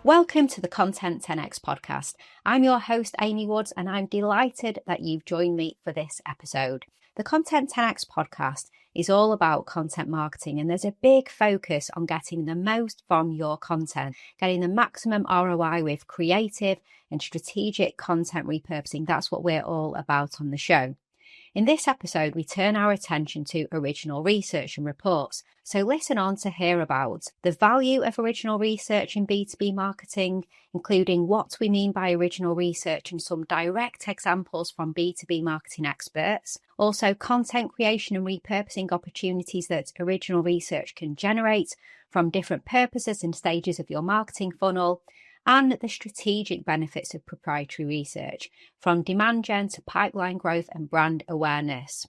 Welcome to the Content 10x podcast. I'm your host, Amy Woods, and I'm delighted that you've joined me for this episode. The Content 10x podcast is all about content marketing, and there's a big focus on getting the most from your content, getting the maximum ROI with creative and strategic content repurposing. That's what we're all about on the show. In this episode, we turn our attention to original research and reports. So listen on to hear about the value of original research in B2B marketing, including what we mean by original research and some direct examples from B2B marketing experts. Also, content creation and repurposing opportunities that original research can generate from different purposes and stages of your marketing funnel, and the strategic benefits of proprietary research, from demand gen to pipeline growth and brand awareness.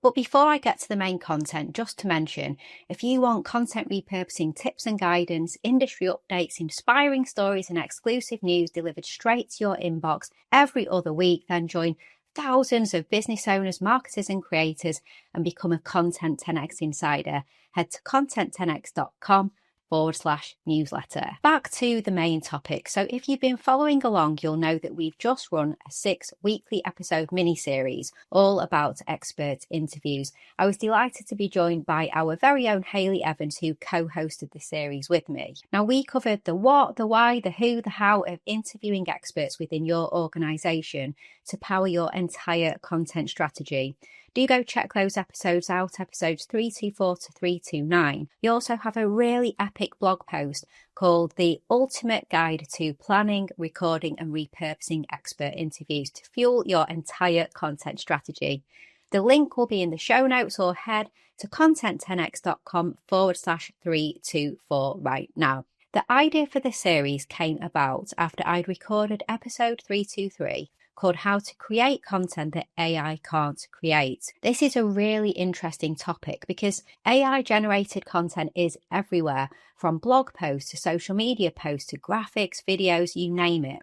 But before I get to the main content, just to mention, if you want content repurposing tips and guidance, industry updates, inspiring stories and exclusive news delivered straight to your inbox every other week, then join thousands of business owners, marketers and creators and become a Content 10x insider. Head to content10x.com/newsletter. Back to the main topic. So if you've been following along, you'll know that we've just run a 6-weekly episode mini-series all about expert interviews. I was delighted to be joined by our very own Hayley Evans, who co-hosted the series with me. Now, we covered the what, the why, the who, the how of interviewing experts within your organisation to power your entire content strategy. Do go check those episodes out, episodes 324 to 329. We also have a really epic blog post called The Ultimate Guide to Planning, Recording and Repurposing Expert Interviews to fuel your entire content strategy. The link will be in the show notes, or head to content10x.com/324 right now. The idea for the series came about after I'd recorded episode 323, called How to Create Content That AI Can't Create. This is a really interesting topic because AI-generated content is everywhere, from blog posts to social media posts to graphics, videos, you name it.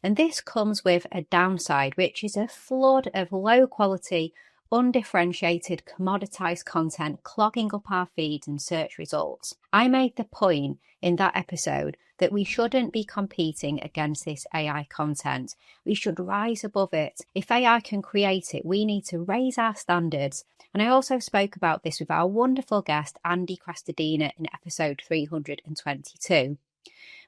And this comes with a downside, which is a flood of low-quality, undifferentiated, commoditized content clogging up our feeds and search results. I made the point in that episode that we shouldn't be competing against this AI content. We should rise above it. If AI can create it, we need to raise our standards. And I also spoke about this with our wonderful guest, Andy Crestodina, in episode 322.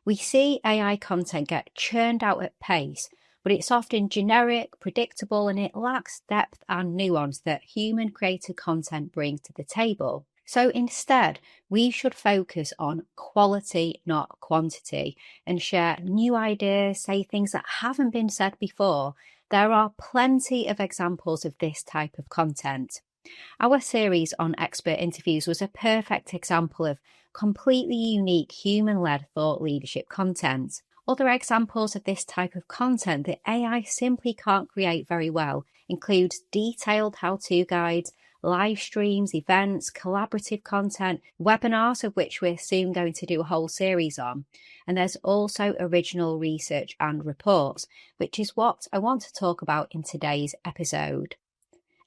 We see AI content get churned out at pace, but it's often generic, predictable, and it lacks depth and nuance that human-created content brings to the table. So instead, we should focus on quality, not quantity, and share new ideas, say things that haven't been said before. There are plenty of examples of this type of content. Our series on expert interviews was a perfect example of completely unique human-led thought leadership content. Other examples of this type of content that AI simply can't create very well includes detailed how-to guides, live streams, events, collaborative content, webinars, of which we're soon going to do a whole series on. And there's also original research and reports, which is what I want to talk about in today's episode.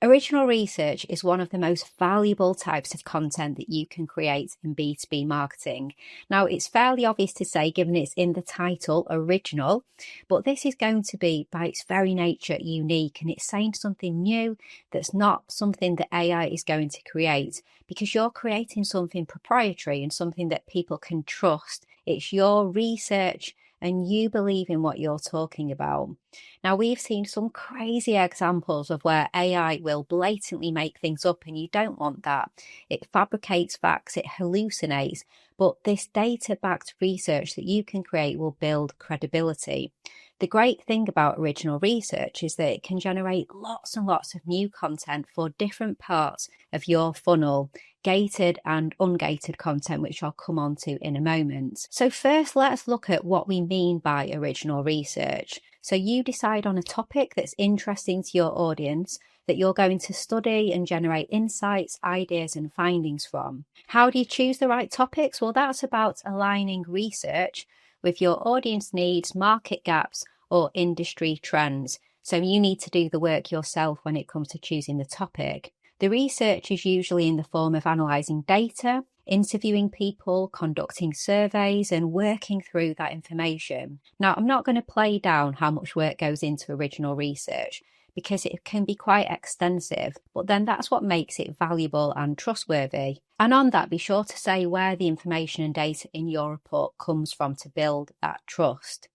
Original research is one of the most valuable types of content that you can create in B2B marketing. Now, it's fairly obvious to say, given it's in the title, original, but this is going to be, by its very nature, unique, and it's saying something new that's not something that AI is going to create, because you're creating something proprietary and something that people can trust. It's your research and you believe in what you're talking about. Now, we've seen some crazy examples of where AI will blatantly make things up, and you don't want that. It fabricates facts, it hallucinates, but this data-backed research that you can create will build credibility. The great thing about original research is that it can generate lots and lots of new content for different parts of your funnel, gated and ungated content, which I'll come on to in a moment. So first, let's look at what we mean by original research. So you decide on a topic that's interesting to your audience that you're going to study and generate insights, ideas and findings from. How do you choose the right topics? Well, that's about aligning research with your audience needs, market gaps or industry trends. So you need to do the work yourself when it comes to choosing the topic. The research is usually in the form of analysing data, interviewing people, conducting surveys, and working through that information. Now, I'm not going to play down how much work goes into original research, because it can be quite extensive, but then that's what makes it valuable and trustworthy. And on that, be sure to say where the information and data in your report comes from to build that trust.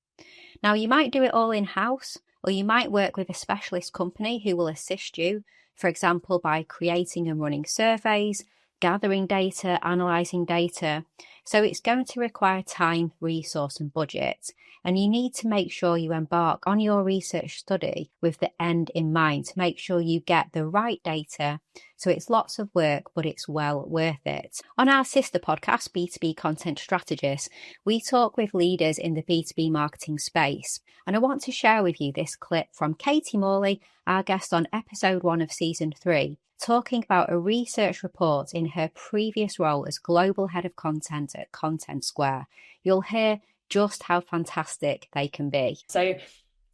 Now, you might do it all in-house, or you might work with a specialist company who will assist you, for example, by creating and running surveys, gathering data, analysing data. So it's going to require time, resource and budget. And you need to make sure you embark on your research study with the end in mind to make sure you get the right data. So it's lots of work, but it's well worth it. On our sister podcast, B2B Content Strategists, we talk with leaders in the B2B marketing space. And I want to share with you this clip from Katie Morley, our guest on episode 1 of season 3, talking about a research report in her previous role as Global Head of Content at Content Square. You'll hear just how fantastic they can be. So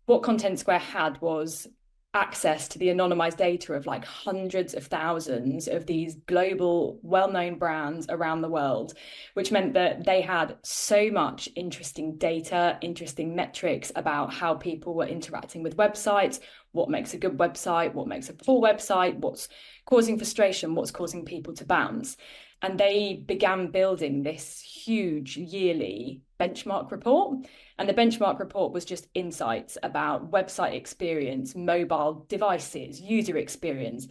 what Content Square had was access to the anonymized data of like hundreds of thousands of these global well-known brands around the world, which meant that they had so much interesting data, interesting metrics about how people were interacting with websites, what makes a good website, what makes a poor website, what's causing frustration, what's causing people to bounce. And they began building this huge yearly benchmark report. And the benchmark report was just insights about website experience, mobile devices, user experience,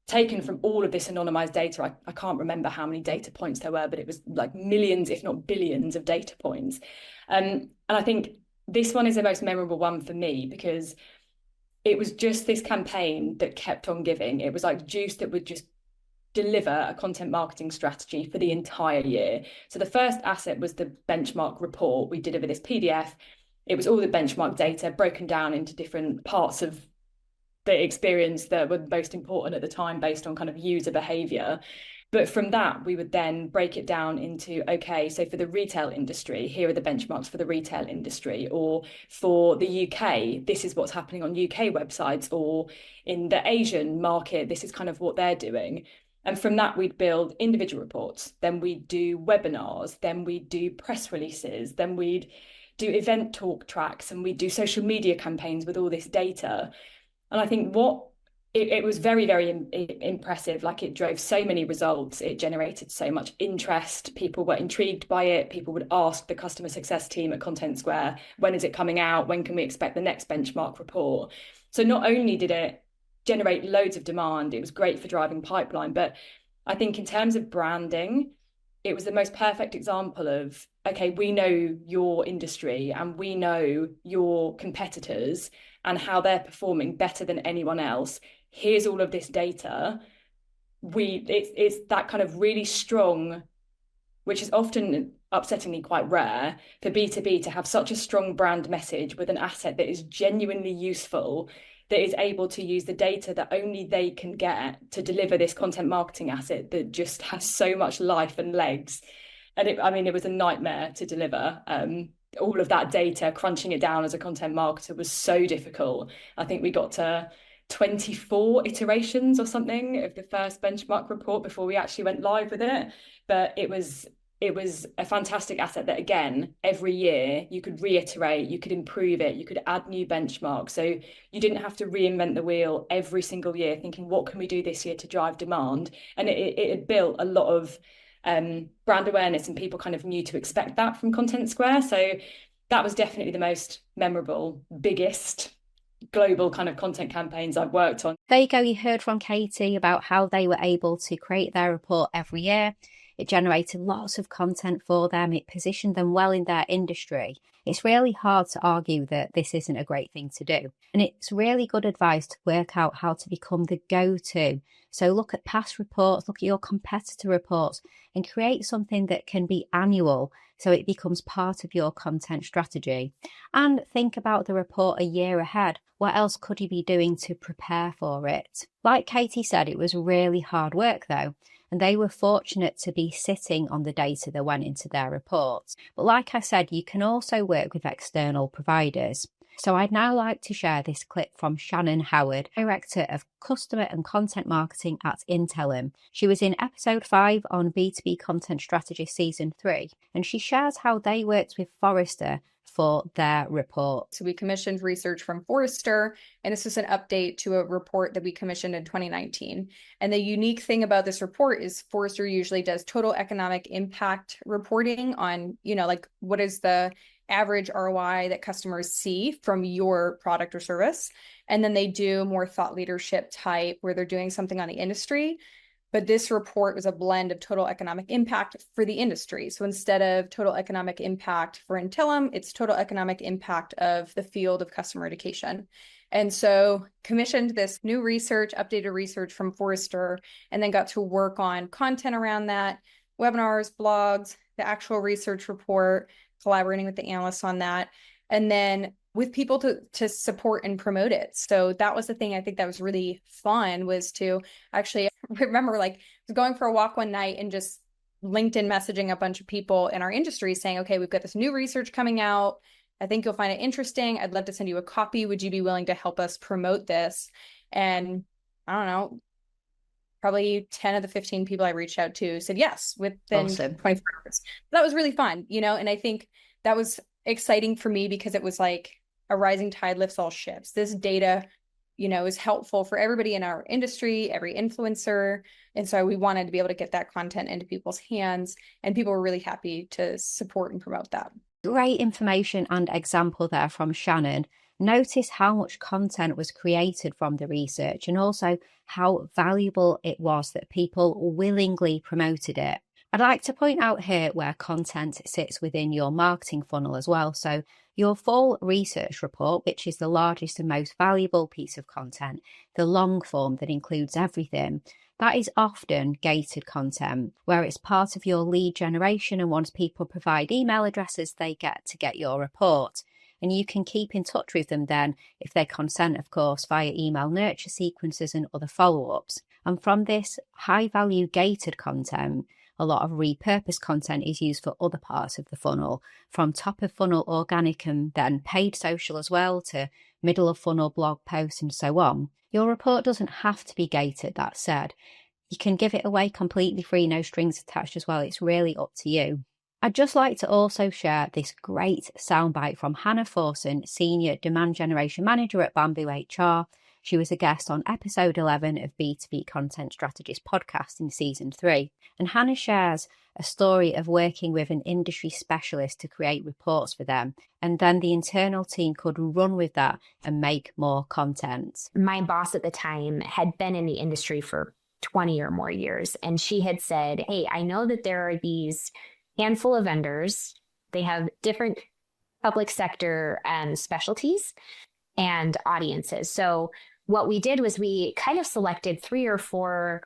taken from all of this anonymized data. I can't remember how many data points there were, but it was like millions, if not billions of data points. And I think this one is the most memorable one for me because it was just this campaign that kept on giving. It was like juice that would just deliver a content marketing strategy for the entire year. So the first asset was the benchmark report. We delivered this PDF. It was all the benchmark data broken down into different parts of the experience that were most important at the time based on kind of user behavior. But from that, we would then break it down into, okay, so for the retail industry, here are the benchmarks for the retail industry, or for the UK, this is what's happening on UK websites, or in the Asian market, this is kind of what they're doing. And from that, we'd build individual reports. Then we'd do webinars. Then we'd do press releases. Then we'd do event talk tracks, and we'd do social media campaigns with all this data. And I think it was very, very impressive. Like, it drove so many results. It generated so much interest. People were intrigued by it. People would ask the customer success team at Content Square, when is it coming out? When can we expect the next benchmark report? So not only did it generate loads of demand, it was great for driving pipeline, but I think in terms of branding, it was the most perfect example of, okay, we know your industry and we know your competitors and how they're performing better than anyone else. Here's all of this data. It's that kind of really strong, which is often upsettingly quite rare for B2B to have such a strong brand message with an asset that is genuinely useful, that is able to use the data that only they can get to deliver this content marketing asset that just has so much life and legs. And it was a nightmare to deliver. All of that data, crunching it down as a content marketer was so difficult. I think we got to 24 iterations or something of the first benchmark report before we actually went live with it. But it was a fantastic asset that, again, every year you could reiterate, you could improve it, you could add new benchmarks. So you didn't have to reinvent the wheel every single year thinking, what can we do this year to drive demand? And it had built a lot of brand awareness, and people kind of knew to expect that from Content Square. So that was definitely the most memorable, biggest global kind of content campaigns I've worked on. There you go. You heard from Katie about how they were able to create their report every year. It generated lots of content for them. It positioned them well in their industry. It's really hard to argue that this isn't a great thing to do. And it's really good advice to work out how to become the go-to. So look at past reports, look at your competitor reports, and create something that can be annual so it becomes part of your content strategy. And think about the report a year ahead. What else could you be doing to prepare for it? Like Katie said, it was really hard work though. And they were fortunate to be sitting on the data that went into their reports. But like I said, you can also work with external providers. So I'd now like to share this clip from Shannon Howard, Director of Customer and Content Marketing at Intelum. She was in episode 5 on B2B Content Strategy Season 3, and she shares how they worked with Forrester for their report. So we commissioned research from Forrester, and this is an update to a report that we commissioned in 2019. And the unique thing about this report is Forrester usually does total economic impact reporting on, like what is the average ROI that customers see from your product or service. And then they do more thought leadership type where they're doing something on the industry. But this report was a blend of total economic impact for the industry. So instead of total economic impact for Intelum, it's total economic impact of the field of customer education. And so commissioned this new research, updated research from Forrester, and then got to work on content around that, webinars, blogs, the actual research report, collaborating with the analysts on that, and then with people to support and promote it. So that was the thing I think that was really fun, was to actually remember, like, going for a walk one night and just LinkedIn messaging a bunch of people in our industry saying, okay, we've got this new research coming out. I think you'll find it interesting. I'd love to send you a copy. Would you be willing to help us promote this? And I don't know, probably 10 of the 15 people I reached out to said yes within 24 hours. That was really fun, and I think that was exciting for me because it was like a rising tide lifts all ships. This data, is helpful for everybody in our industry, every influencer. And so we wanted to be able to get that content into people's hands, and people were really happy to support and promote that. Great information and example there from Shannon. Notice how much content was created from the research, and also how valuable it was that people willingly promoted it. I'd like to point out here where content sits within your marketing funnel as well. So your full research report, which is the largest and most valuable piece of content, the long form that includes everything, that is often gated content, where it's part of your lead generation, and once people provide email addresses, they get to get your report. And you can keep in touch with them then, if they consent, of course, via email nurture sequences and other follow-ups. And from this high-value gated content, a lot of repurposed content is used for other parts of the funnel, from top of funnel organic and then paid social as well, to middle of funnel blog posts and so on. Your report doesn't have to be gated, that said. You can give it away completely free, no strings attached as well. It's really up to you. I'd just like to also share this great soundbite from Hannah Forson, Senior Demand Generation Manager at Bamboo HR. She was a guest on episode 11 of B2B Content Strategist podcast in season 3. And Hannah shares a story of working with an industry specialist to create reports for them. And then the internal team could run with that and make more content. My boss at the time had been in the industry for 20 or more years. And she had said, hey, I know that there are these handful of vendors. They have different public sector specialties and audiences. So what we did was we kind of selected 3 or 4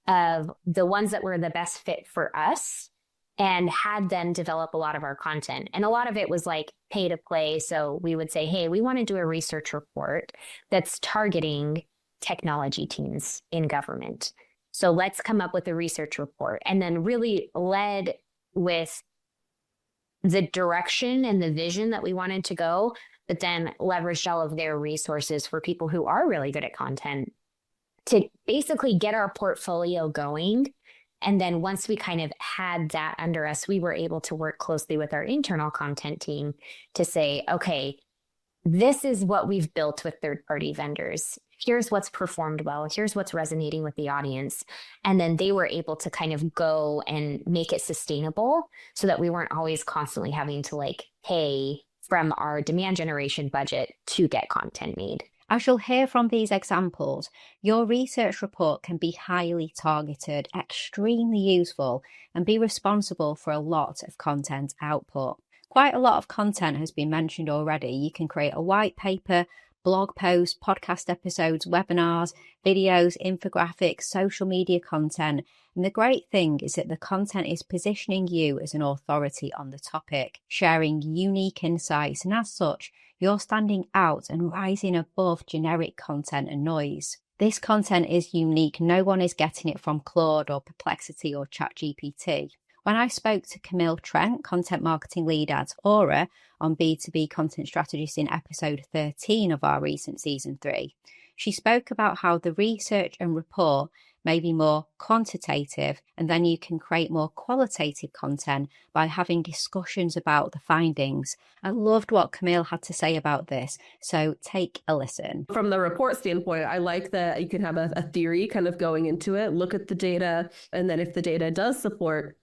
of the ones that were the best fit for us and had them develop a lot of our content. And a lot of it was like pay to play. So we would say, hey, we want to do a research report that's targeting technology teams in government. So let's come up with a research report, and then really led with the direction and the vision that we wanted to go, but then leveraged all of their resources for people who are really good at content to basically get our portfolio going. And then once we kind of had that under us, we were able to work closely with our internal content team to say, okay, this is what we've built with third-party vendors. Here's what's performed well. Here's what's resonating with the audience. And then they were able to kind of go and make it sustainable so that we weren't always constantly having to pay from our demand generation budget to get content made. As you'll hear from these examples, your research report can be highly targeted, extremely useful, and be responsible for a lot of content output. Quite a lot of content has been mentioned already. You can create a white paper, blog posts, podcast episodes, webinars, videos, infographics, social media content. And the great thing is that the content is positioning you as an authority on the topic, sharing unique insights, and as such, you're standing out and rising above generic content and noise. This content is unique. No one is getting it from Claude or Perplexity or ChatGPT. When I spoke to Camille Trent, content marketing lead at Aura, on B2B content strategies in episode 13 of our recent season 3, she spoke about how the research and report may be more quantitative, and then you can create more qualitative content by having discussions about the findings. I loved what Camille had to say about this, so take a listen. From the report standpoint, I like that you can have a theory kind of going into it, look at the data, and then if the data does support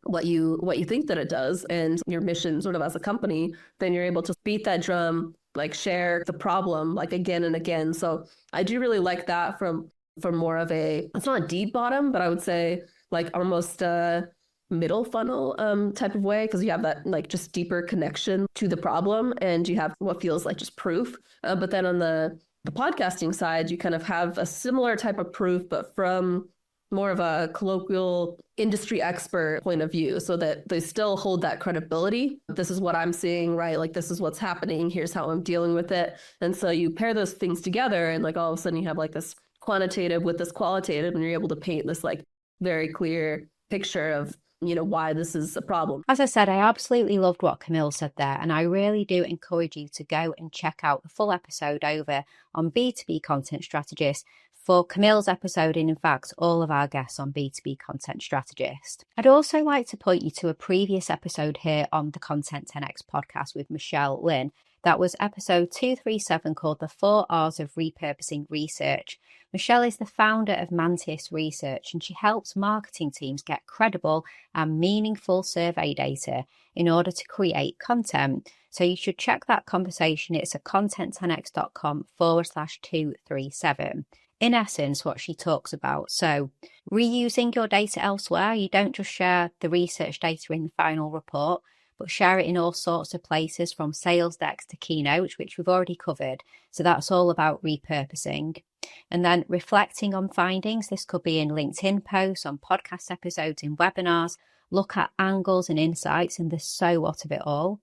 what you think that it does and your mission sort of as a company, then you're able to beat that drum, like share the problem like again and again. So I do really like that from more of a, it's not a deep bottom, but I would say like almost a middle funnel type of way, because you have that like just deeper connection to the problem and you have what feels like just proof. But then on the podcasting side, you kind of have a similar type of proof, but from more of a colloquial industry expert point of view, so that they still hold that credibility. This is what I'm seeing, right? Like, this is what's happening. Here's how I'm dealing with it. And so you pair those things together and like all of a sudden you have like this quantitative with this qualitative, and you're able to paint this like very clear picture of, you know, why this is a problem. As I said, I absolutely loved what Camille said there, and I really do encourage you to go and check out the full episode over on B2B Content Strategist for Camille's episode, and in fact all of our guests on B2B Content Strategist. I'd also like to point you to a previous episode here on the Content 10X podcast with Michelle Lynn. That was episode 237, called The 4 R's of Repurposing Research. Michelle is the founder of Mantis Research, and she helps marketing teams get credible and meaningful survey data in order to create content. So you should check that conversation. It's at content10x.com/237. In essence, what she talks about. So reusing your data elsewhere, you don't just share the research data in the final report, but share it in all sorts of places, from sales decks to keynotes, which we've already covered. So that's all about repurposing. And then reflecting on findings. This could be in LinkedIn posts, on podcast episodes, in webinars. Look at angles and insights and the so what of it all.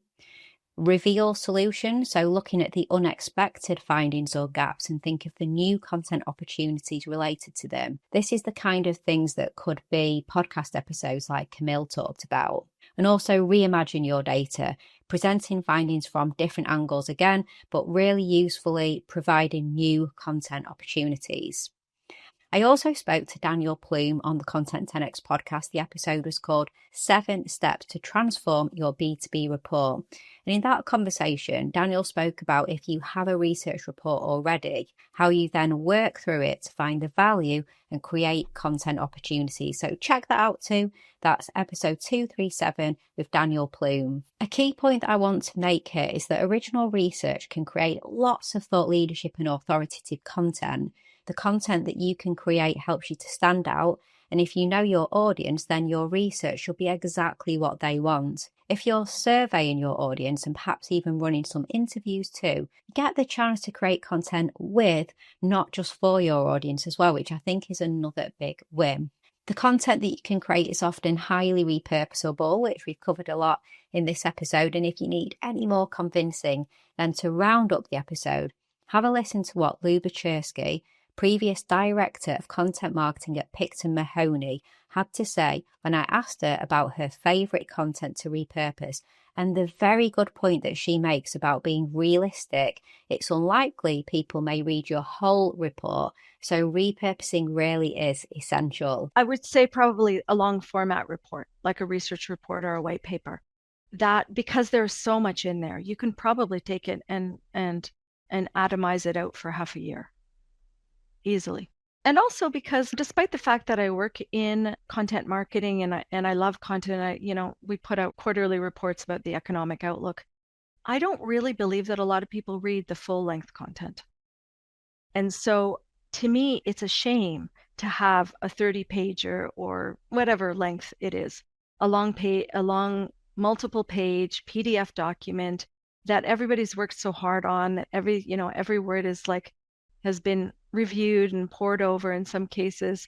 Reveal solutions, so looking at the unexpected findings or gaps and think of the new content opportunities related to them. This is the kind of things that could be podcast episodes like Camille talked about. And also reimagine your data, presenting findings from different angles again, but really usefully providing new content opportunities. I also spoke to Daniel Plume on the Content 10X podcast. The episode was called 7 Steps to Transform Your B2B Report. And in that conversation, Daniel spoke about, if you have a research report already, how you then work through it to find the value and create content opportunities. So check that out too. That's episode 237 with Daniel Plume. A key point that I want to make here is that original research can create lots of thought leadership and authoritative content. The content that you can create helps you to stand out, and if you know your audience, then your research will be exactly what they want. If you're surveying your audience and perhaps even running some interviews too, get the chance to create content with, not just for your audience as well, which I think is another big win. The content that you can create is often highly repurposable, which we've covered a lot in this episode, and if you need any more convincing, then to round up the episode, have a listen to what Lou Bachersky, previous director of content marketing at Picton Mahoney, had to say when I asked her about her favourite content to repurpose, and the very good point that she makes about being realistic. It's unlikely people may read your whole report, so repurposing really is essential. I would say probably a long format report, like a research report or a white paper. That, because there's so much in there, you can probably take it and atomize it out for half a year. Easily. And also because despite the fact that I work in content marketing and I love content, we put out quarterly reports about the economic outlook. I don't really believe that a lot of people read the full length content. And so to me, it's a shame to have a 30-pager or whatever length it is, a long multiple page PDF document that everybody's worked so hard on, that every word is has been reviewed and poured over in some cases,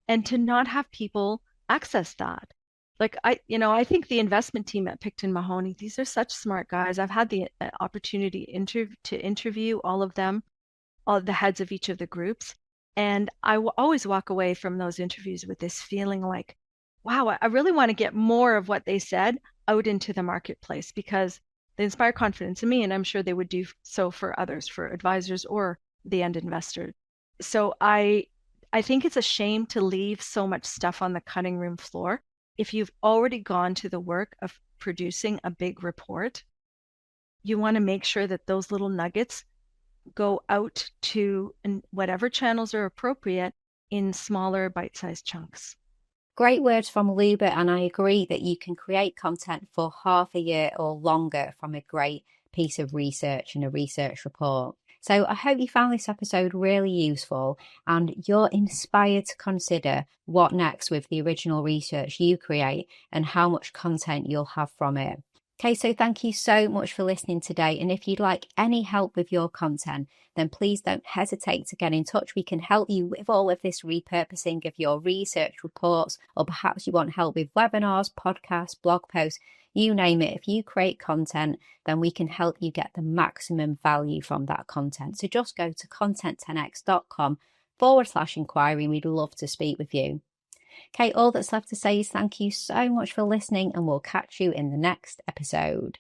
and to not have people access that. I think the investment team at Picton Mahoney, these are such smart guys. I've had the opportunity to interview all of them, all the heads of each of the groups, and I will always walk away from those interviews with this feeling like, wow, I really want to get more of what they said out into the marketplace, because they inspire confidence in me, and I'm sure they would do so for others, for advisors or the end investor. So I think it's a shame to leave so much stuff on the cutting room floor. If you've already gone to the work of producing a big report, you want to make sure that those little nuggets go out to whatever channels are appropriate in smaller bite-sized chunks. Great words from Luba, and I agree that you can create content for half a year or longer from a great piece of research and a research report. So I hope you found this episode really useful and you're inspired to consider what next with the original research you create and how much content you'll have from it. Okay, so thank you so much for listening today. And if you'd like any help with your content, then please don't hesitate to get in touch. We can help you with all of this repurposing of your research reports, or perhaps you want help with webinars, podcasts, blog posts, you name it. If you create content, then we can help you get the maximum value from that content. So just go to content10x.com/inquiry and we'd love to speak with you. Okay, all that's left to say is thank you so much for listening, and we'll catch you in the next episode.